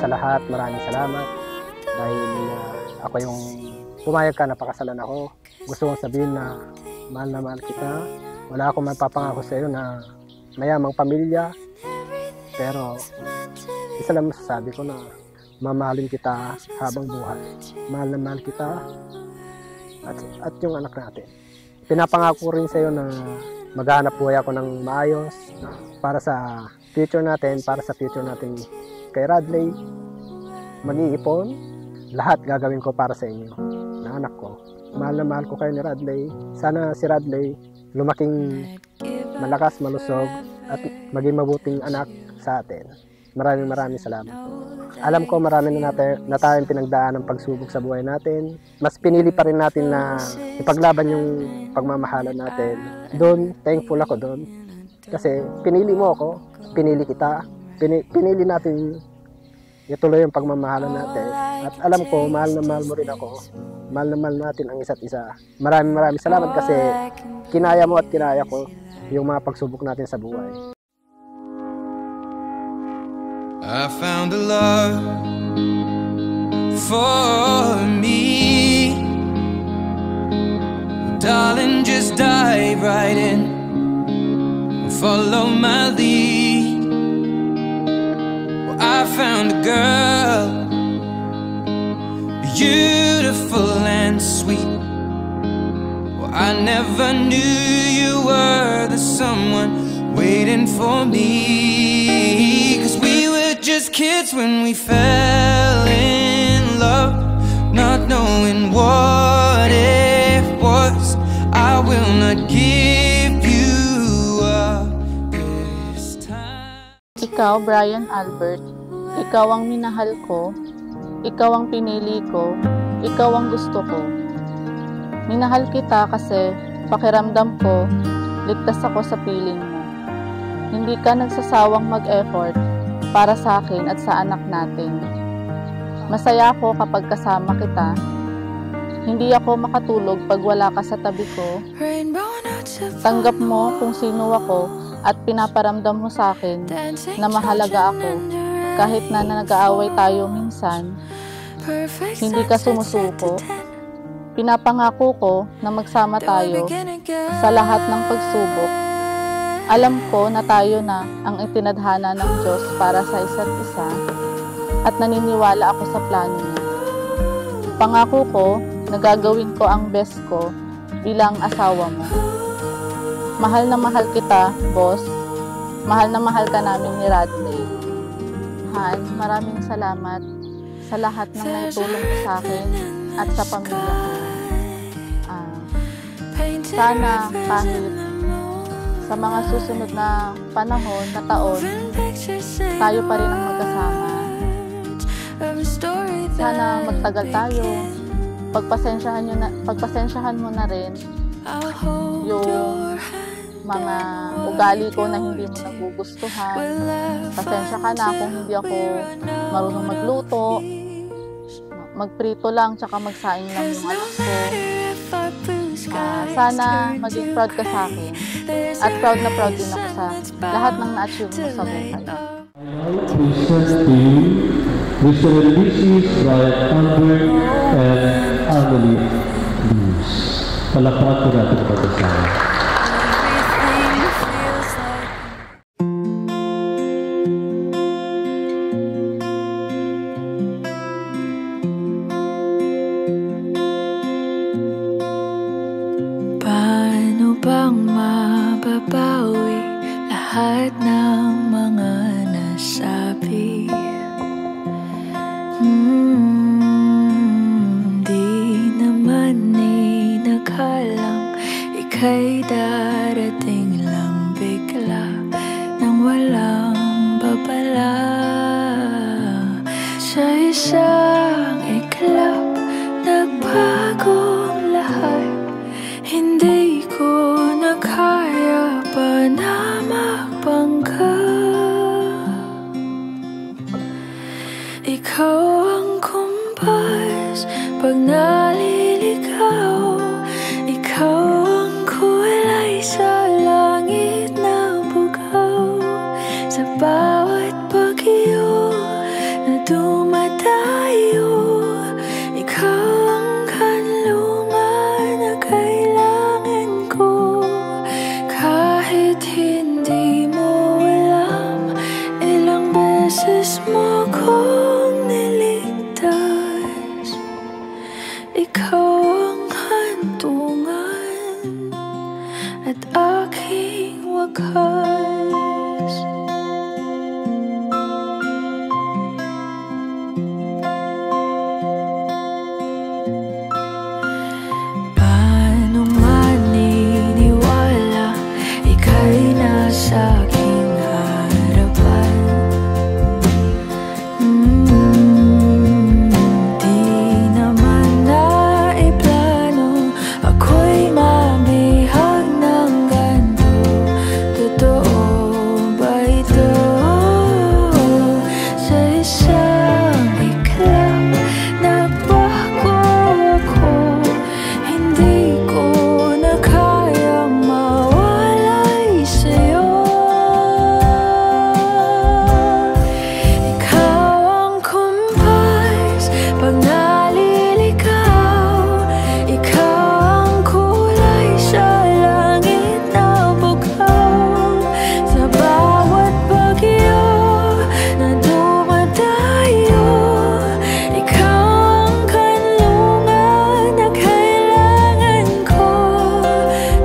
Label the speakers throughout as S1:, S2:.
S1: sa lahat, maraming salamat. Dahil ako yung pumayag ka, napakasalan ako. Gusto kong sabihin na mahal kita. Wala akong mapapangako sa iyo na mayamang pamilya. Pero isa lang masasabi ko na mamahalin kita habang buhay. Mahal na mahal kita at yung anak natin. Pinapangako rin sa iyo na maghahanap buhay ako ng maayos para sa future natin kay Radley. Mag-iipon, lahat gagawin ko para sa inyo na anak ko. Mahal na mahal ko kayo ni Radley. Sana si Radley lumaking malakas, malusog at maging mabuting anak sa atin. Maraming salamat. Alam ko marami na tayong pinagdaan ng pagsubok sa buhay natin. Mas pinili pa rin natin na ipaglaban yung pagmamahalan natin. Doon, thankful ako doon. Kasi pinili mo ako, pinili kita, pinili natin ituloy yung pagmamahalan natin. At alam ko, mahal na mahal mo rin ako. Mahal na mahal natin ang isa't isa. Maraming salamat kasi kinaya mo at kinaya ko yung mga pagsubok natin sa buhay.
S2: I found a love for me. Darling, just dive right in and follow my lead. Well, I found a girl, beautiful and sweet. Well, I never knew you were the someone waiting for me. 'Cause we were just kids when we fell in love, not knowing what it was. I will not give you up this time.
S3: Ikaw, Brian Albert, ikaw ang minahal ko, ikaw ang pinili ko, ikaw ang gusto ko. Minahal kita kasi pakiramdam ko, ligtas ako sa piling mo. Hindi ka nagsasawang mag-effort para sa akin at sa anak natin. Masaya ako kapag kasama kita. Hindi ako makatulog pag wala ka sa tabi ko. Tanggap mo kung sino ako at pinaparamdam mo sa akin na mahalaga ako. Kahit na nag-aaway tayo minsan, hindi ka sumusuko. Pinapangako ko na magsama tayo sa lahat ng pagsubok. Alam ko na tayo na ang itinadhana ng Diyos para sa isa't isa at naniniwala ako sa plano niya. Pangako ko na gagawin ko ang best ko bilang asawa mo. Mahal na mahal kita, boss. Mahal na mahal ka namin ni Radley. Han, maraming salamat sa lahat ng naitulong mo sa akin at sa pamilya ko. Sana kahit sa mga susunod na panahon, na taon, tayo pa rin ang magkasama. Sana magtagal tayo. Pagpasensyahan mo na rin yung mga ugali ko na hindi mo nagugustuhan. Pasensya ka na kung hindi ako marunong magluto. Magprito lang, tsaka magsaing lang yung anak ko. Sana maging proud ka sa akin. At proud na proud din ako sa lahat ng na-achieve mo sa buhay.
S4: This is Brian Albert and Amelie Luz. Palakpakan po natin ang pagkasama.
S5: Paano bang mababawi lahat ng mga nasabi? Di naman inakalang ika'y darating lang bigla nang walang babala. Sa isang iglap, nagbagong lahat. Hindi ko na kaya pa na magbangga. Ikaw ang kumpas pag naliligaw. Ikaw ang kulay sa langit na bugaw. Sa bawat bagyo na beses mo kong niligtas. Ikaw ang hantungan at aking wakas. Paano maniniwala ika'y nasa aking harapan? Di naman naiplano ako'y mabihag ng ganito. Totoo ba ito? Sa isang iklap nagbago ako. Hindi ko na kayang mawalay sa'yo. Ikaw ang kumpas pag naliligaw. Ikaw ang kulay sa langit na bukaw. Sa bawat bagyo na dumadayo, ikaw ang kanlungan na kailangan ko.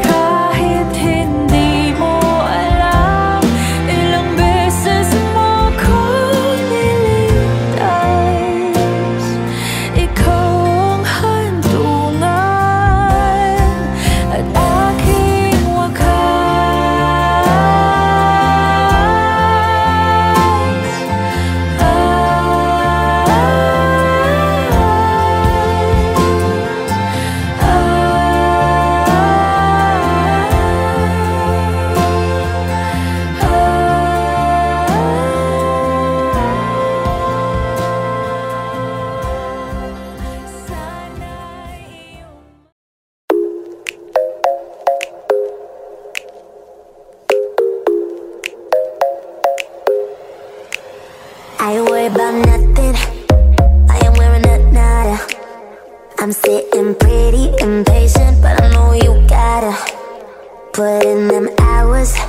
S5: Kahit hindi mo alam, ilang beses mo kong niligtas. Ikaw ang hantungan at aking
S6: I worry about nothing. I am wearing a nada. I'm sitting pretty impatient, but I know you gotta put in them hours.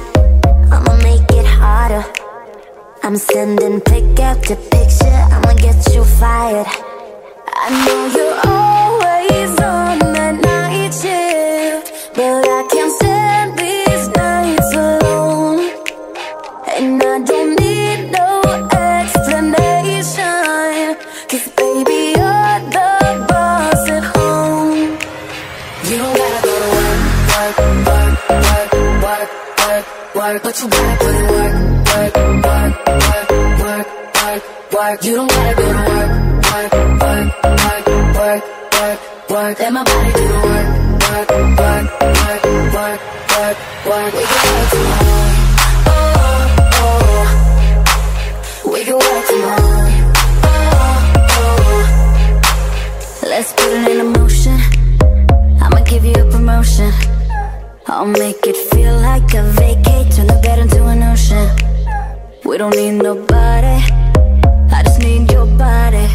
S6: I'ma make it harder. I'm sending pick after picture. I'ma get you fired. I know you're always on that night shift, but I can't stand these nights alone. And I don't need no explanation, 'cause baby, you're the boss at home. You don't gotta go to work, work, work, work, work, work, work, but you gotta put in work, work, work, work, work, work, work. You don't gotta go to work, work, work, work, work, work, work. Let my body do the work, work, work, work, work, work, work. We can work tomorrow. We can work tomorrow. Let's put it in motion. I'ma give you a promotion. I'll make it feel like a vacate. Turn the bed into an ocean. We don't need nobody, I just need your body.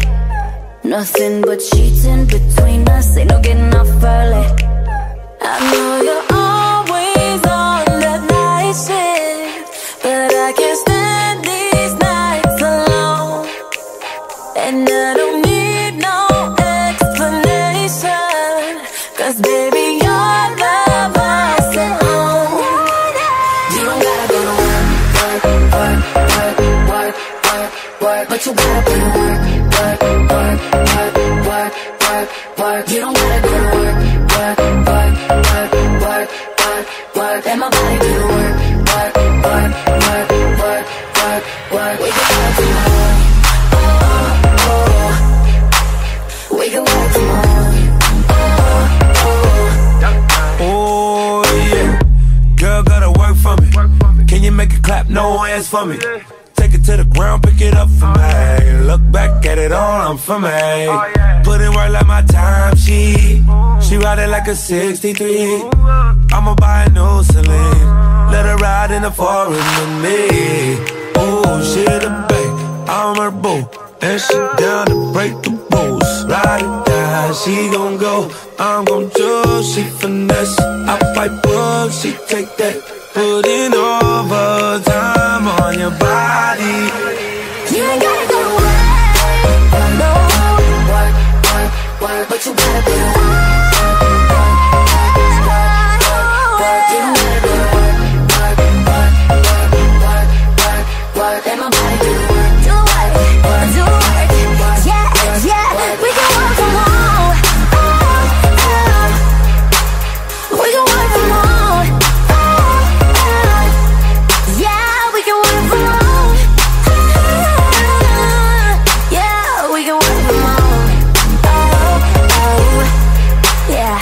S6: Nothing but sheets in between us. Ain't no getting off early. I know you're always on that night shift, but I can't stand these nights alone. And I don't need no explanation, 'cause baby, you're the boss at home. You don't gotta go to work, work, work, work, work, work, work, but you gotta put in work, work, work, work, work, work, work. You don't gotta go to work, work, work, work, work, work, work. Let my body do the work, work, work, work, work, work, work. We can work tomorrow. We can work tomorrow.
S7: Oh yeah, girl gotta work for me. Can you make it clap? No hands for me. Take it to the ground, pick it up for me. Look back at it all, I'm for me. Put in work like my time she ride it like a 63. I'ma buy a new Celine, let her ride in the forest with me. Oh, she the babe, I'm her boo, and she down to break the rules. Ride it down, she gon' go, I'm gon' choose. She finesse, I fight bugs, she take that. Put in overtime on your body.
S6: You ain't gotta go to work. No, work, but you gotta go to work. Let my body do the work, do work, do work. Yeah, yeah, we can work from home. We can work from home. Yeah, we can work from home. Yeah, we can work from home. Yeah.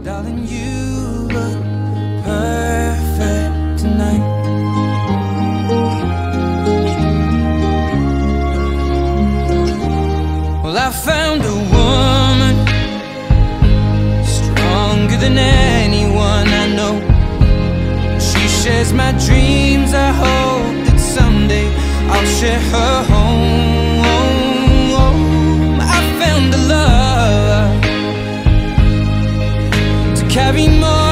S2: Darling, you look perfect tonight. Well, I found a woman stronger than anyone I know. She shares my dreams. I hope that someday I'll share her home. I found a love to carry more